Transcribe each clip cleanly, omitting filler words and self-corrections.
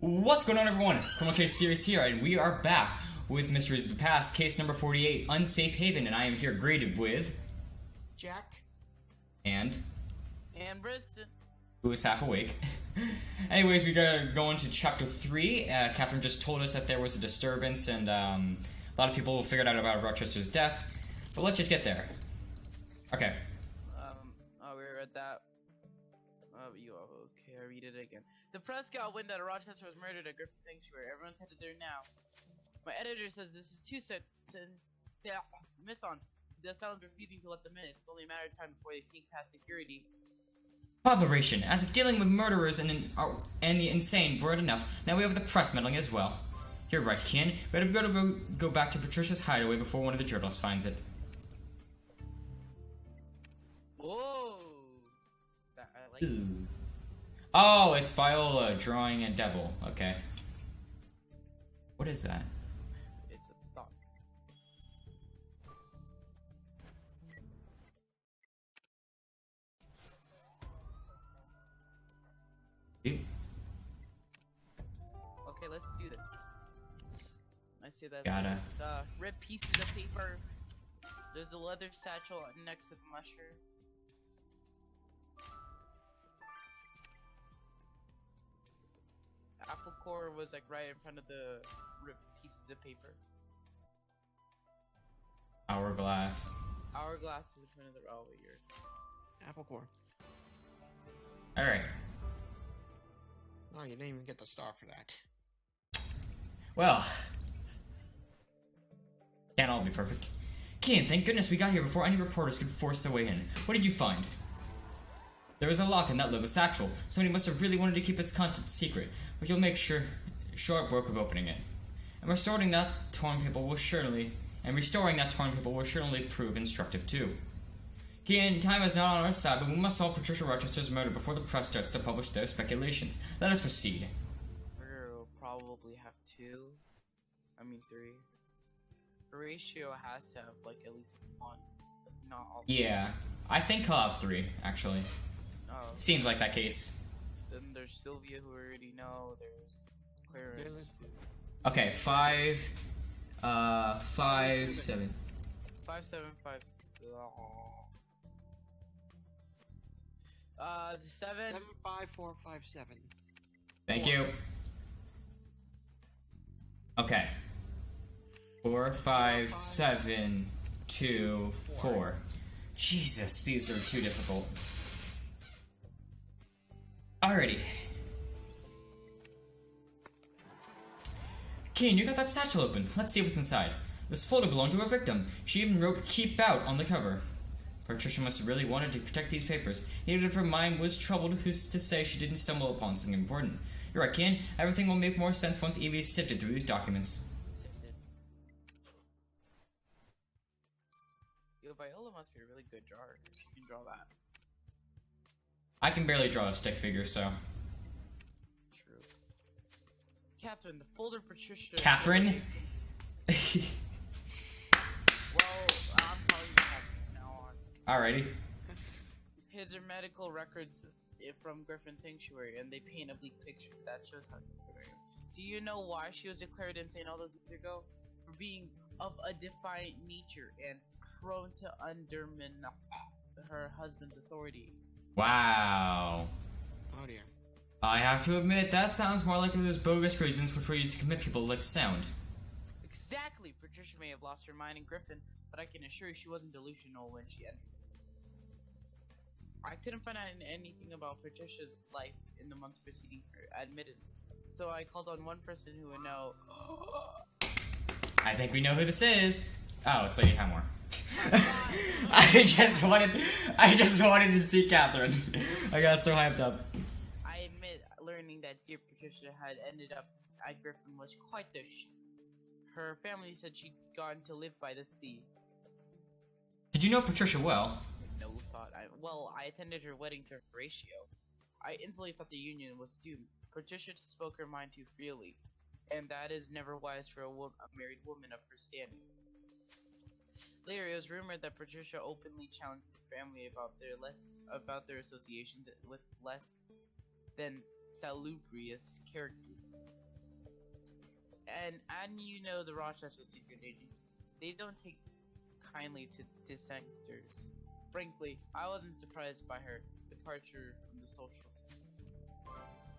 What's going on, everyone? Criminal Case Theorists here, and we are back with Mysteries of the Past, case number 48, Unsafe Haven, and I am here greeted with... Jack. And Briston. Who is half awake. Anyways, we gotta go into chapter 3. Catherine just told us that there was a disturbance, and a lot of people figured out about Rochester's death, but let's just get there. Okay. We read that. Okay, I read it again. The press got wind that Rochester was murdered at Griffin Sanctuary. Everyone's headed there now. My editor says this is too soon. Miss on. The asylum's refusing to let them in. It's only a matter of time before they sneak past security. Botheration. As if dealing with murderers and the insane weren't enough, now we have the press meddling as well. You're right, Ken. Better go back to Patricia's hideaway before one of the journalists finds it. Whoa! I like Ooh. Oh, it's Viola drawing a devil. Okay. What is that? It's a thought. Ew. Okay, let's do this. I see that. Gotta. Ripped pieces of paper. There's a leather satchel next to the mushroom. Apple core was like right in front of the ripped pieces of paper. Hourglass. Hourglass is in front of the here. Apple core. Alright. Oh, you didn't even get the star for that. Well. Can't all be perfect. Ken, thank goodness we got here before any reporters could force their way in. What did you find? There was a lock in that leather satchel. Somebody must have really wanted to keep its contents secret, but you'll make short work of opening it. And restoring that torn paper will surely prove instructive too. Again, time is not on our side, but we must solve Patricia Rochester's murder before the press starts to publish their speculations. Let us proceed. We'll probably have 3. Horatio has to have like at least 1, but not all. Yeah, I think he'll have 3, actually. Oh. Seems like that case. Then there's Sylvia, who we already know. There's Clarence. Okay, 5, 7. 5, 7, 5. 7. 7, 5, 4, 5, 7. Thank you. Okay. 4, 5, 7, 2, 4. Jesus, these are too difficult. Alrighty. Kane, you got that satchel open. Let's see what's inside. This folder belonged to her victim. She even wrote "Keep Out" on the cover. Patricia must have really wanted to protect these papers. Even if her mind was troubled, who's to say she didn't stumble upon something important? You're right, Kane. Everything will make more sense once Evie's sifted through these documents. Yo, Viola must be a really good drawer. She can draw that. I can barely draw a stick figure, so... True. Catherine, the folder Patricia... Catherine? Well, I'm calling you Catherine from now on. Alrighty. His are medical records from Griffin Sanctuary, and they paint a bleak picture. That shows how good I am. Do you know why she was declared insane all those years ago? For being of a defiant nature and prone to undermine her husband's authority. Wow. Oh dear. I have to admit, that sounds more like those bogus reasons which were used to commit people like sound. Exactly! Patricia may have lost her mind in Griffin, but I can assure you she wasn't delusional when she entered. I couldn't find out anything about Patricia's life in the months preceding her admittance, so I called on one person who would know. I think we know who this is. Oh, it's Lady Hammore. I just wanted to see Catherine. I got so hyped up. I admit, learning that dear Patricia had ended up at Griffin was quite the Her family said she'd gone to live by the sea. Did you know Patricia well? No thought. I attended her wedding to Horatio. I instantly thought the union was doomed. Patricia spoke her mind too freely, and that is never wise for a married woman of her standing. Later, it was rumored that Patricia openly challenged her family about their associations with less than salubrious character. And you know the Rochester secret agents, they don't take kindly to dissenters. Frankly, I wasn't surprised by her departure from the social scene.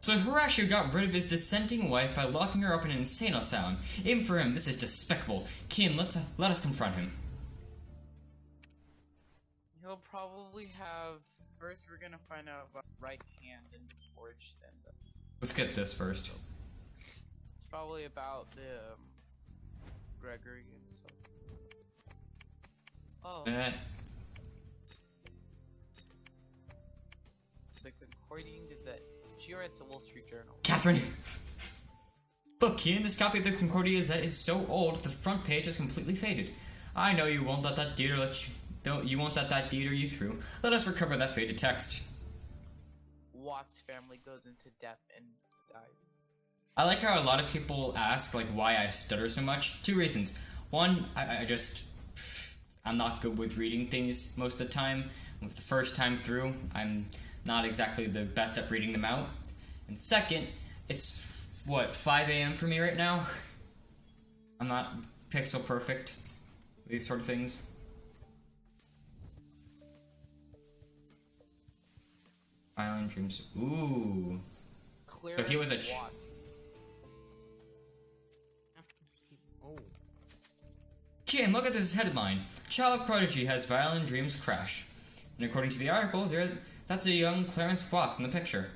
So Horatio got rid of his dissenting wife by locking her up in an insane asylum. Even for him, this is despicable. Kian, let us confront him. He'll probably have... First, we're gonna find out about right hand and the forge, then the... Let's get this first. It's probably about the, Gregory and stuff. Oh. The Concordian Gazette. She writes a Wall Street Journal. Catherine! Look, Kian, this copy of the Concordia Gazette is so old the front page is completely faded. I know you won't let that deeder deeder you through. Let us recover that faded text. Watt's family goes into debt and dies. I like how a lot of people ask, like, why I stutter so much. 2 reasons. One, I'm not good with reading things most of the time. With the first time through, I'm not exactly the best at reading them out. And second, it's, 5 a.m. for me right now? I'm not pixel perfect. These sort of things. Violent dreams. Ooh. So he was a... Oh. Kian, look at this headline. Child prodigy has violent dreams crash. And according to the article, that's a young Clarence Watts in the picture.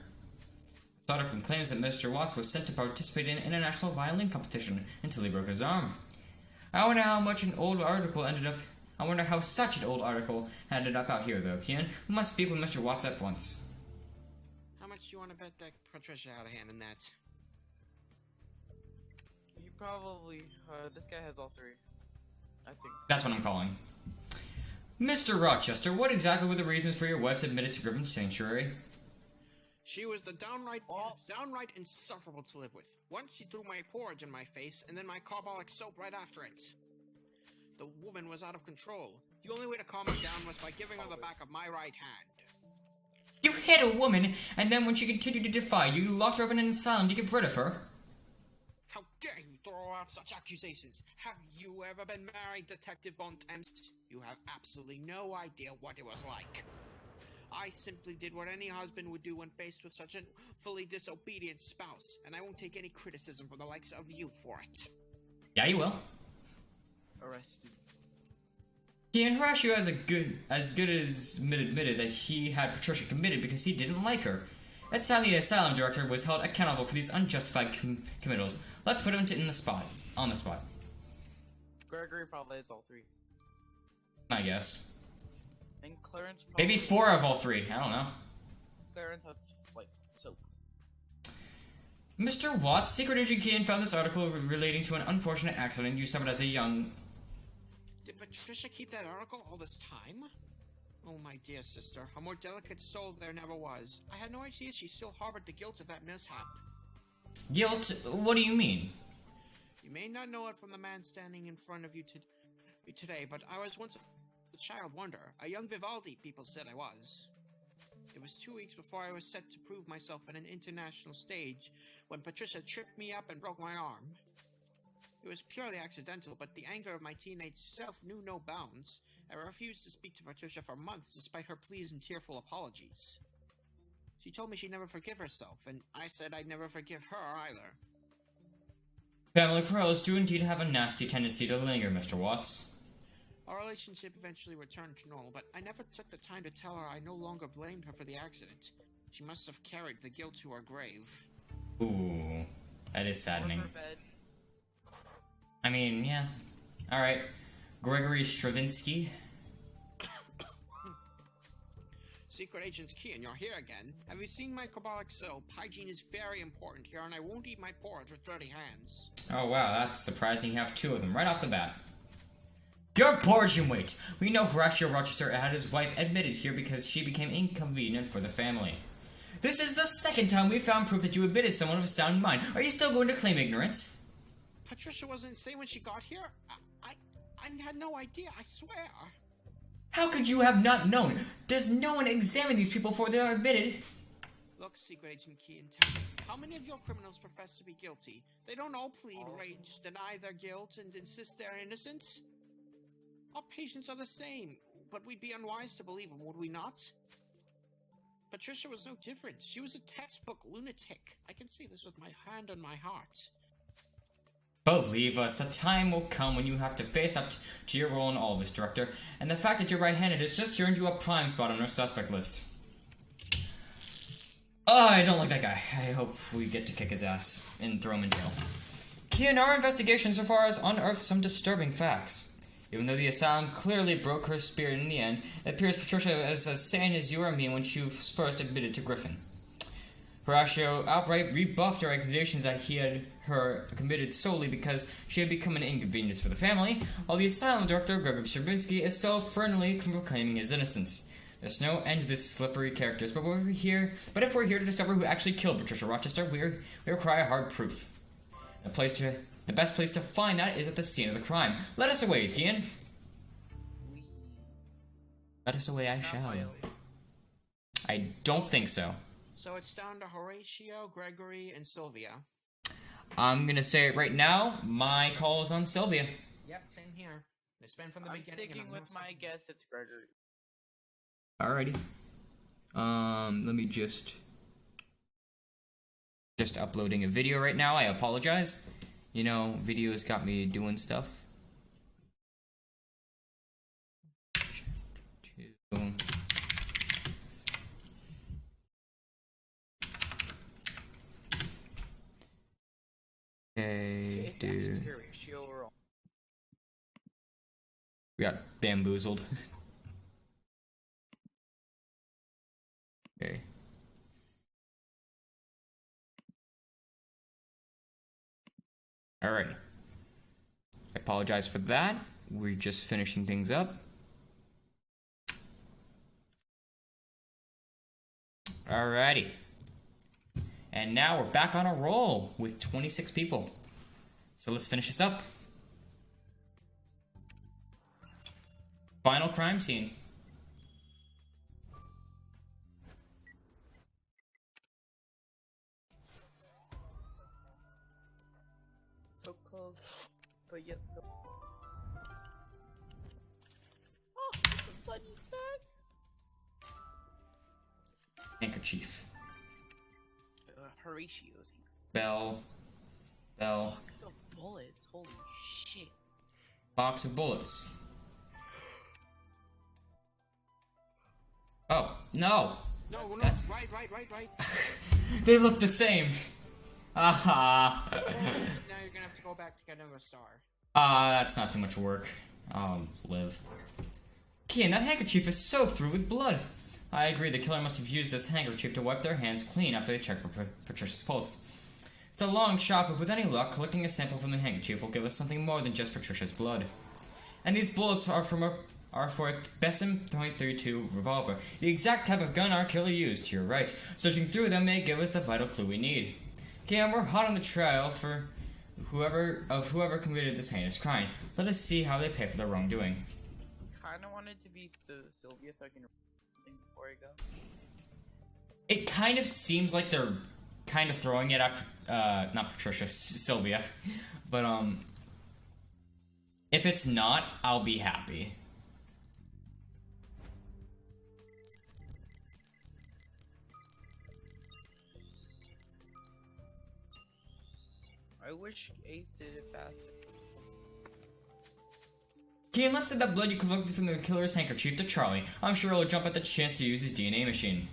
The article claims that Mr. Watts was sent to participate in an international violin competition until he broke his arm. I wonder how such an old article ended up out here, though, Kian. We must speak with Mr. Watts at once. How much do you want to bet that Patricia had a hand in that? You probably... this guy has all 3. I think. That's what I'm calling. Mr. Rochester, what exactly were the reasons for your wife's admitted to Griffin Sanctuary? She was the downright insufferable to live with. Once she threw my porridge in my face, and then my carbolic soap right after it. The woman was out of control. The only way to calm her down was by giving her the back of my right hand. You hit a woman, and then when she continued to defy you, you locked her up in an asylum to get rid of her? How dare you throw out such accusations? Have you ever been married, Detective Bontemps? You have absolutely no idea what it was like. I simply did what any husband would do when faced with such a fully disobedient spouse, and I won't take any criticism from the likes of you for it. Yeah, you will. Arrested. Kian Horatio as good as admitted that he had Patricia committed because he didn't like her. That's how the asylum director was held accountable for these unjustified committals. Let's put him on the spot. Gregory probably has all 3. I guess. And Clarence probably... Maybe 4 of all 3, I don't know. Clarence has, soap. Mr. Watts, secret agent Kian found this article relating to an unfortunate accident you suffered as a young... Did Patricia keep that article all this time? Oh, my dear sister, a more delicate soul there never was. I had no idea she still harbored the guilt of that mishap. Guilt? What do you mean? You may not know it from the man standing in front of you today, but I was once a child wonder. A young Vivaldi, people said I was. It was 2 weeks before I was set to prove myself on an international stage when Patricia tripped me up and broke my arm. It was purely accidental, but the anger of my teenage self knew no bounds. I refused to speak to Patricia for months despite her pleas and tearful apologies. She told me she'd never forgive herself, and I said I'd never forgive her either. Family quarrels do indeed have a nasty tendency to linger, Mr. Watts. Our relationship eventually returned to normal, but I never took the time to tell her I no longer blamed her for the accident. She must have carried the guilt to her grave. Ooh, that is saddening. Bed. I mean, yeah. Alright. Gregory Stravinsky. Secret Agent Kian, you're here again. Have you seen my carbolic soap? Hygiene is very important here, and I won't eat my porridge with dirty hands. Oh wow, that's surprising you have 2 of them right off the bat. Your porridge and wait! We know Horatio Rochester had his wife admitted here because she became inconvenient for the family. This is the 2nd time we found proof that you admitted someone of sound mind. Are you still going to claim ignorance? Patricia wasn't insane when she got here. I had no idea, I swear. How could you have not known? Does no one examine these people before they are admitted? Look, Secret Agent Kian, How many of your criminals profess to be guilty? They don't all plead rage, deny their guilt, and insist they're innocent. Our patients are the same, but we'd be unwise to believe them, would we not? Patricia was no different. She was a textbook lunatic. I can say this with my hand on my heart. Believe us, the time will come when you have to face up to your role in all this, Director, and the fact that you're right-handed has just earned you a prime spot on our suspect list. Oh, I don't like that guy. I hope we get to kick his ass and throw him in jail. Key in our investigation so far has unearthed some disturbing facts. Even though the asylum clearly broke her spirit in the end, it appears Patricia is as sane as you or me when she first admitted to Griffin. Horatio outright rebuffed our accusations that he had her committed solely because she had become an inconvenience for the family, while the asylum director, Gregory Stravinsky, is still firmly proclaiming his innocence. There's no end to this slippery characters, but if we're here to discover who actually killed Patricia Rochester, we require hard proof. The best place to find that is at the scene of the crime. Let us away, Kian. Let us away, I shall. I don't think so. So it's down to Horatio, Gregory, and Sylvia. I'm gonna say it right now. My call is on Sylvia. Yep, same here. It's been from the I'm beginning. sticking with my guess. It's Gregory. Alrighty. Let me just uploading a video right now. I apologize. You know, videos got me doing stuff. Okay, dude. We got bamboozled. Okay. Alright. I apologize for that. We're just finishing things up. Alrighty. And now we're back on a roll with 26 people. So let's finish this up. Final crime scene. So close, but yet so. Oh, the bunny's back. Handkerchief. Horatio's. Bell. Box of bullets. Holy shit. Box of bullets. Oh, no. No, That's... right. They look the same. Aha. Now you're gonna have to go back to get another star. That's not too much work. I'll live. Kian, that handkerchief is soaked through with blood. I agree, the killer must have used this handkerchief to wipe their hands clean after they checked for Patricia's pulse. It's a long shot, but with any luck, collecting a sample from the handkerchief will give us something more than just Patricia's blood. And these bullets are for a Besson .32 revolver, the exact type of gun our killer used, you're right. Searching through them may give us the vital clue we need. Kian, we're hot on the trail for whoever committed this heinous crime. Let us see how they pay for their wrongdoing. Kinda wanted to be Sylvia so I can think before I go. It kind of seems like they're kind of throwing it at, not Patricia, Sylvia. But, if it's not, I'll be happy. I wish Ace did it faster. Kian, let's send that blood you collected from the killer's handkerchief to Charlie. I'm sure he'll jump at the chance to use his DNA machine.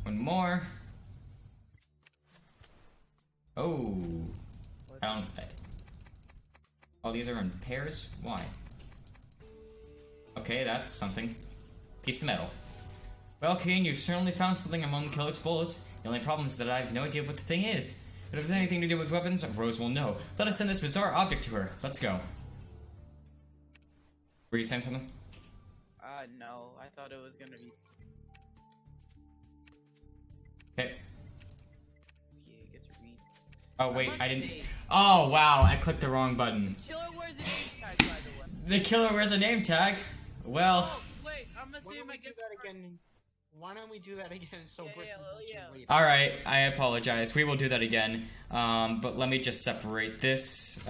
One more. Oh. I don't... Oh, these are in pairs? Why? Okay, that's something. Piece of metal. Well, Kane, you've certainly found something among the killer's bullets. The only problem is that I have no idea what the thing is. But if it's anything to do with weapons, Rose will know. Let us send this bizarre object to her. Let's go. Were you saying something? No. I thought it was gonna be... Okay. Okay, I get to read. Oh wait, must I didn't. say, Oh wow, I clicked the wrong button. Killer wears a name tag, by the way. The killer wears a name tag. Well, Oh, wait, I'm gonna Why say don't my we do gift that again? Why don't we do that again so Yeah, Bristol well, can yeah. later? all right. I apologize. We will do that again. But let me just separate this.